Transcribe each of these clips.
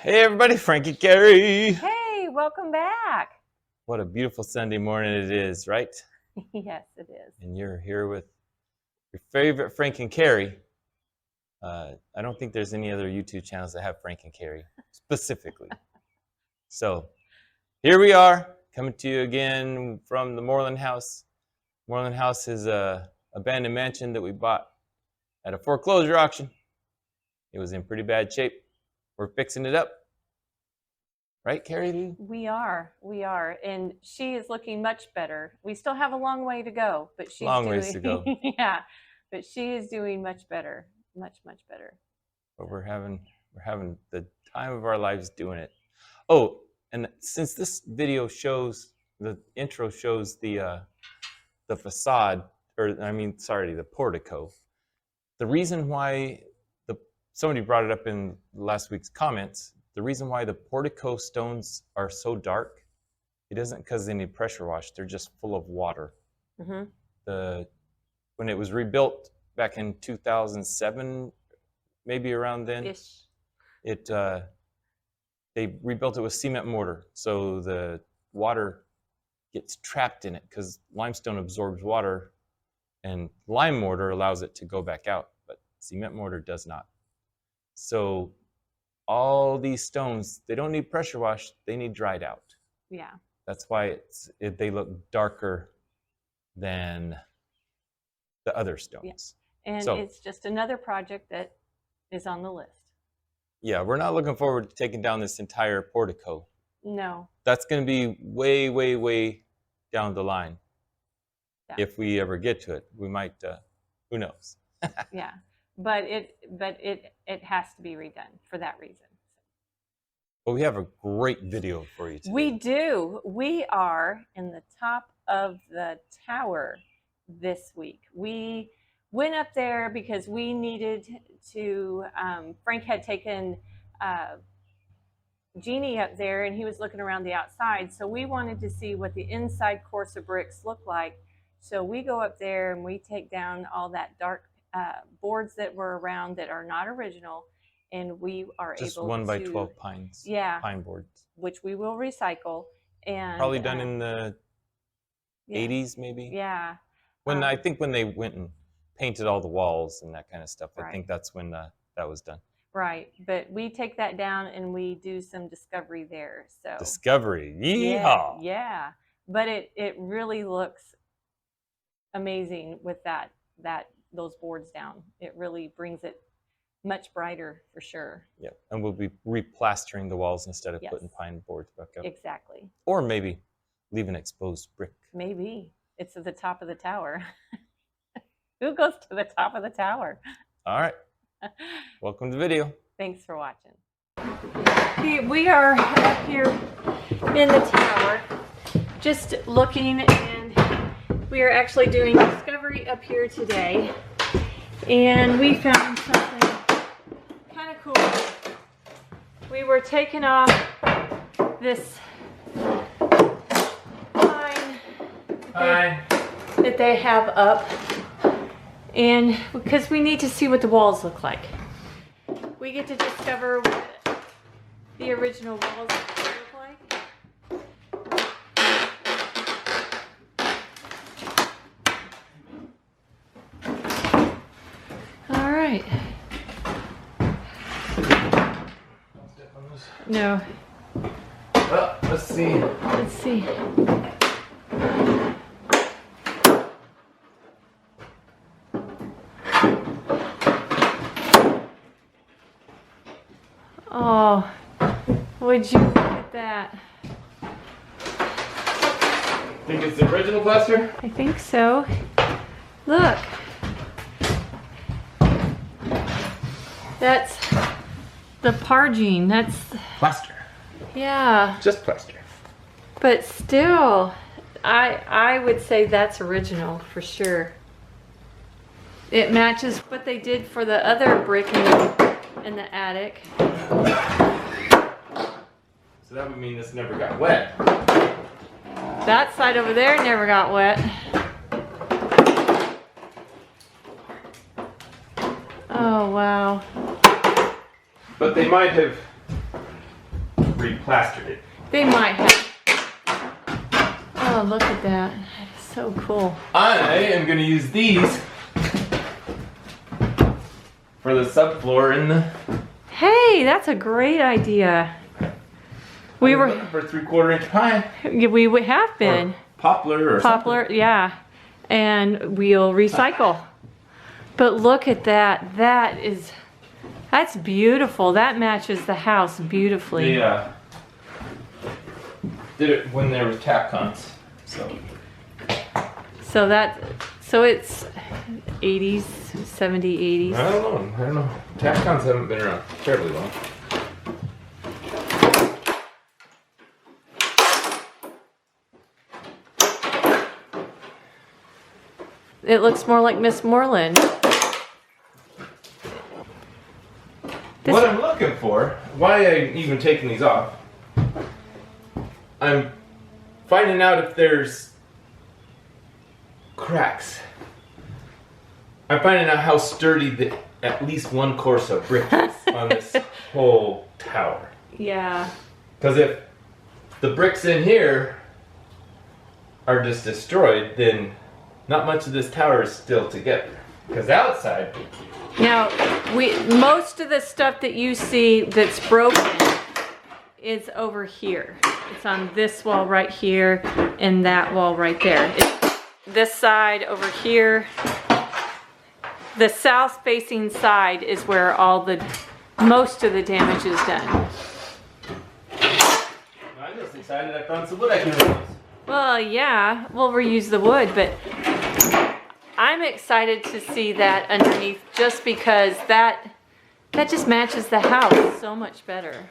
Hey everybody, Frankie Carey. Hey, welcome back. What a beautiful Sunday morning it is, right? Yes, it is. And you're here with your favorite Frank and Carey. I don't think there's any other YouTube channels that have Frank and Carey specifically. So here we are, coming to you again from the Mooreland House. Mooreland House is a abandoned mansion that we bought at a foreclosure auction. It was in pretty bad shape. We're fixing it up. Right, Carrie? We are. And she is looking much better. We still have a long way to go, but she's Long ways to go. Yeah, but she is doing much better. Much better. But we're having the time of our lives doing it. Oh, and since this video shows, the intro shows the facade, the portico. The reason why somebody brought it up in last week's comments. The reason why the portico stones are so dark, it isn't because they need pressure wash. They're just full of water. Mm-hmm. When it was rebuilt back in 2007, maybe around then, they rebuilt it with cement mortar, so the water gets trapped in it because limestone absorbs water, and lime mortar allows it to go back out, but cement mortar does not. So all these stones, they don't need pressure wash, they need dried out. Yeah. That's why they look darker than the other stones. Yeah. And it's just another project that is on the list. Yeah, we're not looking forward to taking down this entire portico. No. That's going to be way, way, way down the line. Yeah. If we ever get to it. We might, who knows? Yeah. But it has to be redone for that reason. But we have a great video for you today. We do. We are in the top of the tower this week. We went up there because we needed to, Frank had taken Jeannie up there and he was looking around the outside. So we wanted to see what the inside course of bricks look like. So we go up there and we take down all that dark boards that were around that are not original, and we are just able 1 by to 12 pines. Yeah, pine boards, which we will recycle, and probably done in the 80s, maybe. Yeah, when I think when they went and painted all the walls and that kind of stuff. Right. I think that's when that was done. Right, but we take that down and we do some discovery there. So discovery, yeehaw! Yeah, but it really looks amazing with those boards down. It really brings it much brighter for sure. Yeah, and we'll be replastering the walls instead of putting pine boards back up. Exactly. Or maybe leave an exposed brick. Maybe. It's at the top of the tower. Who goes to the top of the tower? All right. Welcome to the video. Thanks for watching. We are up here in the tower just looking, and we are actually doing discovery up here today, and we found something kind of cool. We were taking off this pine that they have up, and because we need to see what the walls look like. We get to discover what the original walls look like. All right. No. Well, let's see. Let's see. Oh, would you look at that? Think it's the original plaster? I think so. Look. That's the parging. That's plaster. Yeah. Just plaster. But still, I would say that's original for sure. It matches what they did for the other brick in the attic. So that would mean this never got wet. That side over there never got wet. Oh, wow. But they might have replastered it. They might have. Oh, look at that. That is so cool. I am going to use these for the subfloor in the... Hey, that's a great idea. We were looking for 3/4 inch pine. We have been. Or poplar or Poplar, something. yeah. And we'll recycle. But look at that. That's beautiful. That matches the house beautifully. They did it when there was Tapcons. So it's 80s, 70s, 80s. I don't know. Tapcons haven't been around terribly long. It looks more like Miss Moreland. What I'm looking for, why I'm even taking these off, I'm finding out if there's cracks. I'm finding out how sturdy at least one course of brick is on this whole tower. Yeah. Because if the bricks in here are just destroyed, then not much of this tower is still together. Because outside... Now, most of the stuff that you see that's broken is over here. It's on this wall right here and that wall right there. It's this side over here. The south facing side is where most of the damage is done. I'm just excited I found some wood I can reuse. Well, yeah, we'll reuse the wood, but I'm excited to see that underneath just because that just matches the house so much better.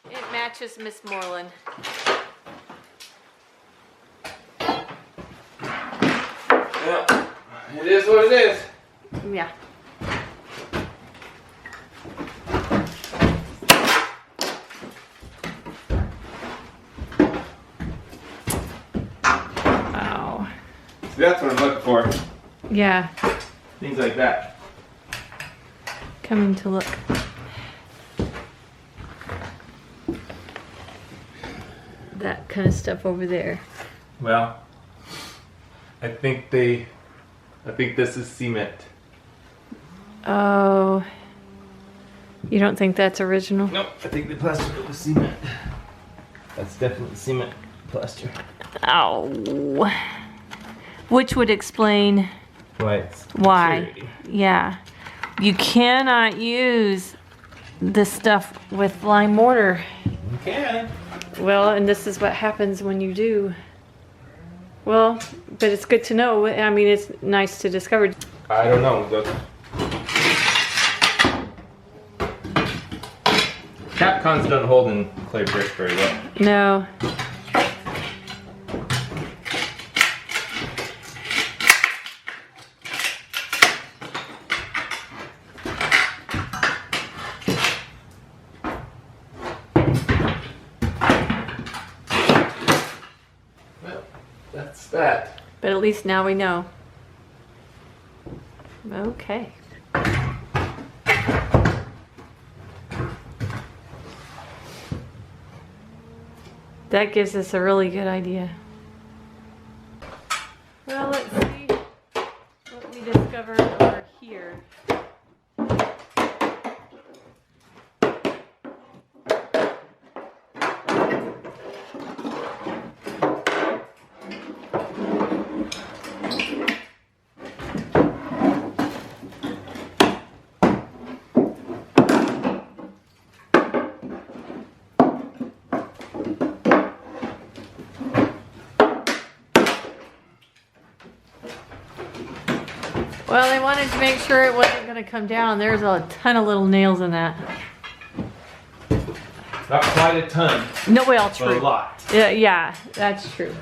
It matches Miss Moreland. Yeah, it is what it is. Yeah. Wow. So that's what I'm looking for. Yeah. Things like that. Coming to look. That kind of stuff over there. Well, I think this is cement. Oh. You don't think that's original? Nope, I think they plastered it with cement. That's definitely cement plaster. Oh. Which would explain why. Yeah. You cannot use this stuff with lime mortar. You can. Well, and this is what happens when you do. Well, but it's good to know. I mean, it's nice to discover. I don't know. Capcons don't hold in clay brick very well. No. Well, that's that. But at least now we know. Okay. That gives us a really good idea. Well, let's see what we discovered over here. Well, they wanted to make sure it wasn't going to come down. There's a ton of little nails in that. Not quite a ton. No, well, But true. a lot. Yeah, that's true.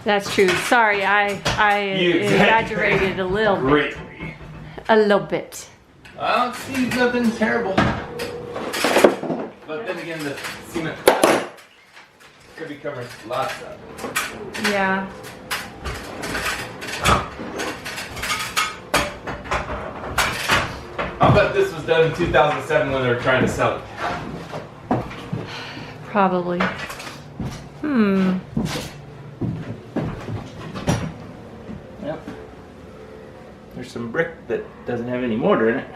That's true. Sorry, I You exaggerated a little bit. Greatly. A little bit. I don't see nothing terrible. But then again, the cement could be covering lots of it. Yeah. I'll bet this was done in 2007 when they were trying to sell it. Probably. Yep. There's some brick that doesn't have any mortar in it.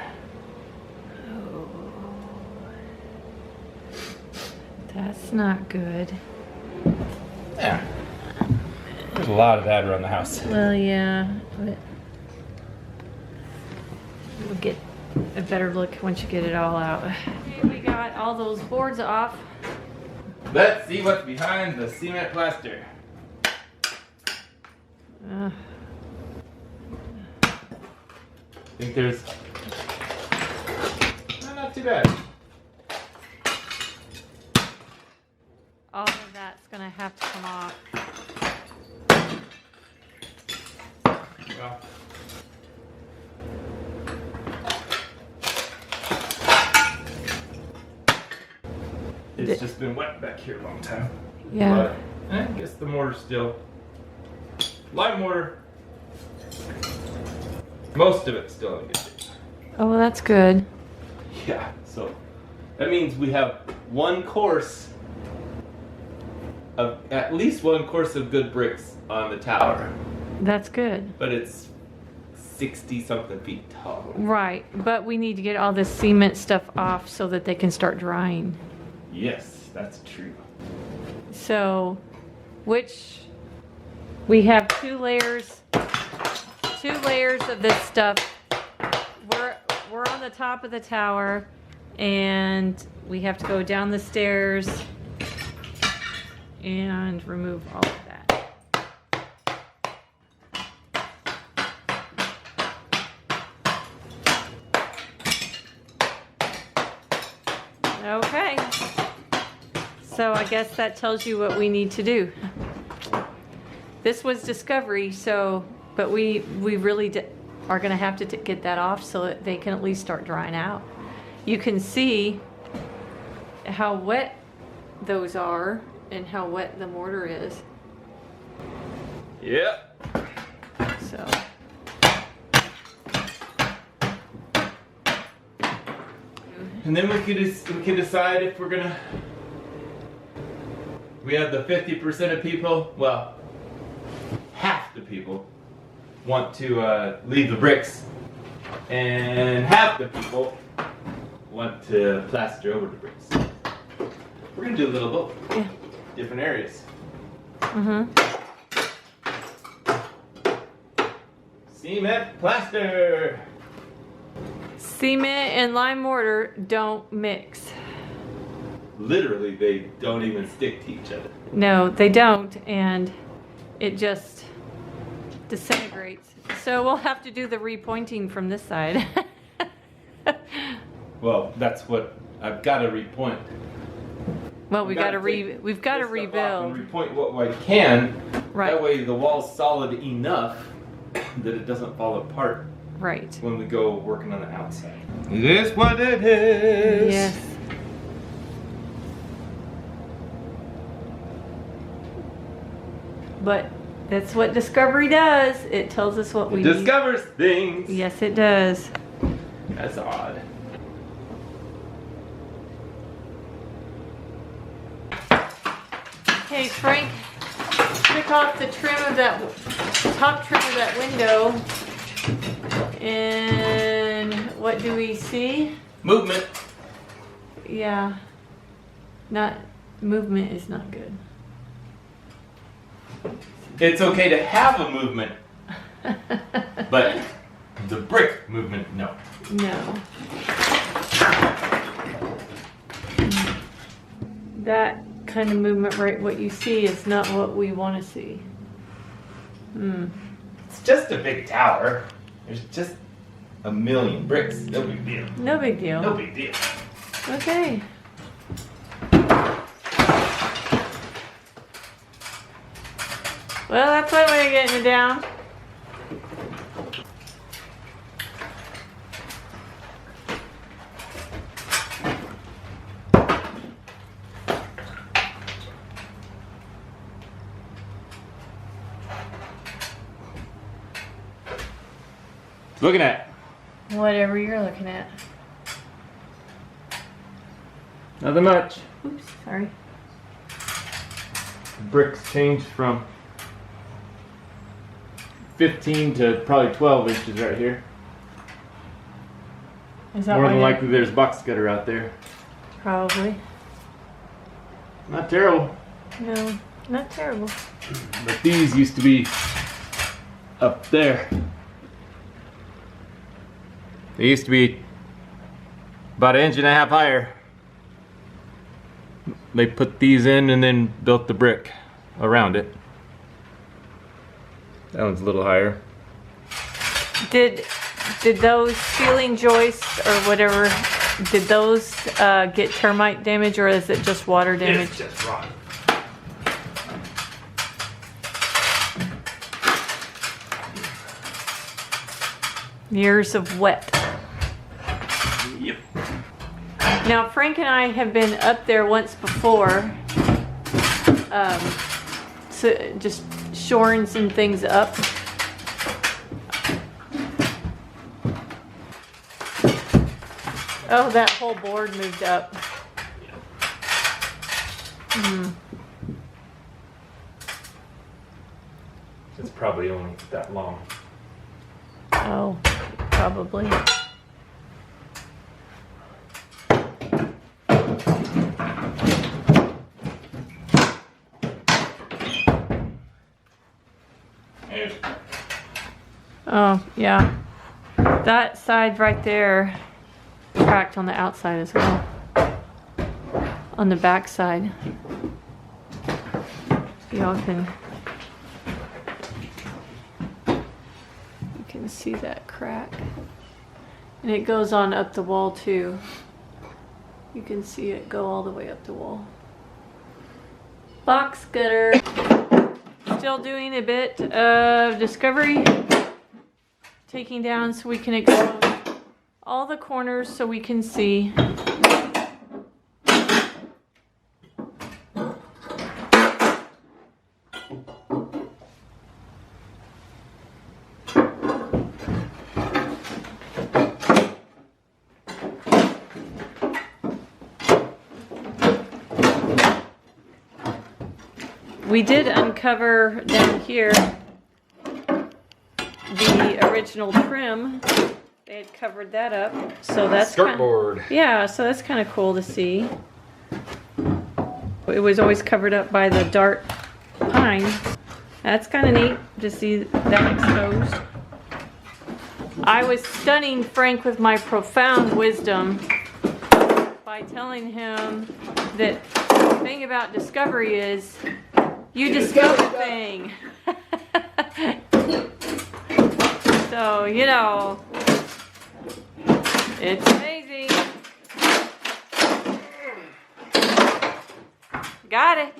Oh, that's not good. Yeah. There's a lot of that around the house. Well, yeah, but we'll get a better look once you get it all out. Okay, we got all those boards off. Let's see what's behind the cement plaster. Think there's not too bad. All of that's gonna have to come off. Well, it's just been wet back here a long time. Yeah. But I guess the mortar's still lime mortar. Most of it's still in good shape. Oh, well, that's good. Yeah, so that means we have one course of at least one course of good bricks on the tower, That's good. but it's 60 something feet tall. Right, but we need to get all this cement stuff off so that they can start drying. Yes, that's true. So, we have two layers of this stuff. We're on the top of the tower, and we have to go down the stairs and remove all of that. Okay. So I guess that tells you what we need to do. This was discovery, so, but we really are going to have to get that off so that they can at least start drying out. You can see how wet those are and how wet the mortar is. Yep. So. And then we can decide if we're gonna. We have the 50% of people. Well, half the people want to leave the bricks, and half the people want to plaster over the bricks. We're gonna do a little both. Yeah. Different areas. Cement plaster. Cement and lime mortar don't mix. Literally, they don't even stick to each other. No, they don't, and it just disintegrates. So we'll have to do the repointing from this side. Well, that's what I've got to repoint. Well, we've got to rebuild. rebuild. Repoint what I can. Right. That way, the wall's solid enough that it doesn't fall apart Right. when we go working on the outside. It is what it is. Yes. But that's what discovery does. It tells us what we need. Discovers things. Yes, it does. That's odd. Okay, Frank, took off the trim of that top trim of that window, and what do we see? Movement. Yeah, not movement is not good. It's okay to have a movement, but the brick movement, no. No. That kind of movement, right, what you see is not what we want to see. It's just a big tower. There's just a million bricks. No big deal. No big deal. No big deal. Okay. Well, that's one way of getting it down. Looking at Whatever you're looking at. Nothing much. Oops, sorry. Bricks changed from 15 to probably 12 inches right here. Is that More than why likely there's box cutter out there. Probably. Not terrible. No, not terrible. But these used to be up there. They used to be about 1.5 inches higher. They put these in and then built the brick around it. That one's a little higher. Did those ceiling joists or whatever, did those get termite damage, or is it just water damage? It's just rotten. Years of wet. Yep. Now Frank and I have been up there once before, so just shoring some things up. Oh, that whole board moved up. It's probably only that long. Oh, probably. Oh, yeah. That side right there cracked on the outside as well. On the back side. Y'all can see that crack. And it goes on up the wall too. You can see it go all the way up the wall. Box cutter. Still doing a bit of discovery. Taking down so we can expose all the corners so we can see. We did uncover down here the original trim. They had covered that up, so that's Skirtboard. Yeah, so that's kind of cool to see. It was always covered up by the dark pine. That's kind of neat to see that exposed. I was stunning Frank with my profound wisdom by telling him that the thing about discovery is you discover thing. So, you know, it's amazing. Got it.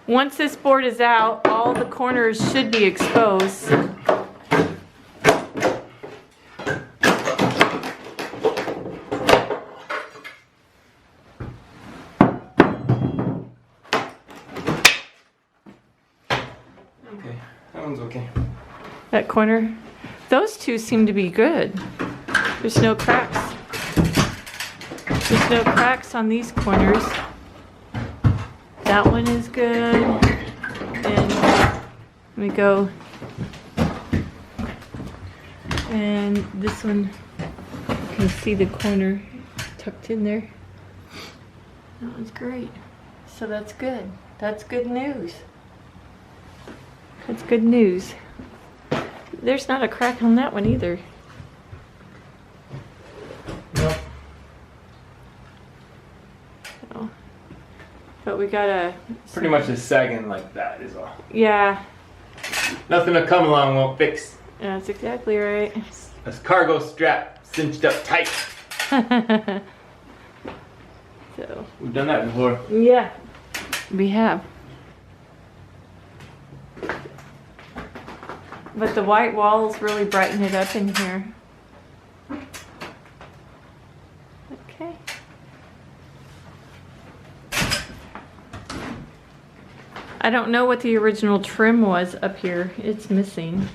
Once this board is out, all the corners should be exposed. Okay, that one's okay. That corner, those two seem to be good. There's no cracks. There's no cracks on these corners. That one is good. And let me go. And this one, you can see the corner tucked in there. That one's great. So that's good. That's good news. That's good news. There's not a crack on that one either. Nope. So, but we gotta... Pretty much just sagging like that is all. Yeah. Nothing to come along won't fix. That's exactly right. This cargo strap cinched up tight. So, We've done that before. yeah, we have. But the white walls really brighten it up in here. Okay. I don't know what the original trim was up here. It's missing.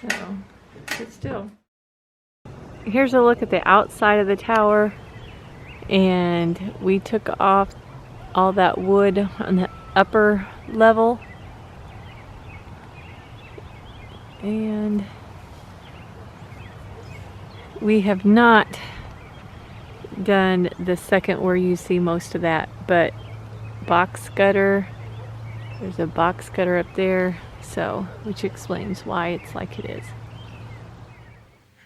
So, but still. Here's a look at the outside of the tower. And we took off all that wood on the upper level. And we have not done the second where you see most of that, but box gutter, there's a box gutter up there, so which explains why it's like it is.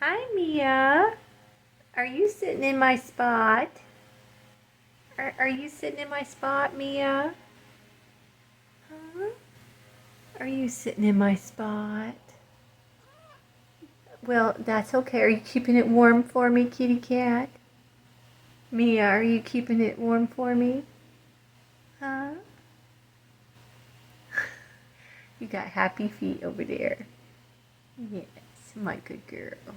Hi Mia, are you sitting in my spot? Are you sitting in my spot, Mia? Huh? Are you sitting in my spot? Well, that's okay. Are you keeping it warm for me, kitty cat? Mia, are you keeping it warm for me? Huh? You got happy feet over there. Yes, my good girl.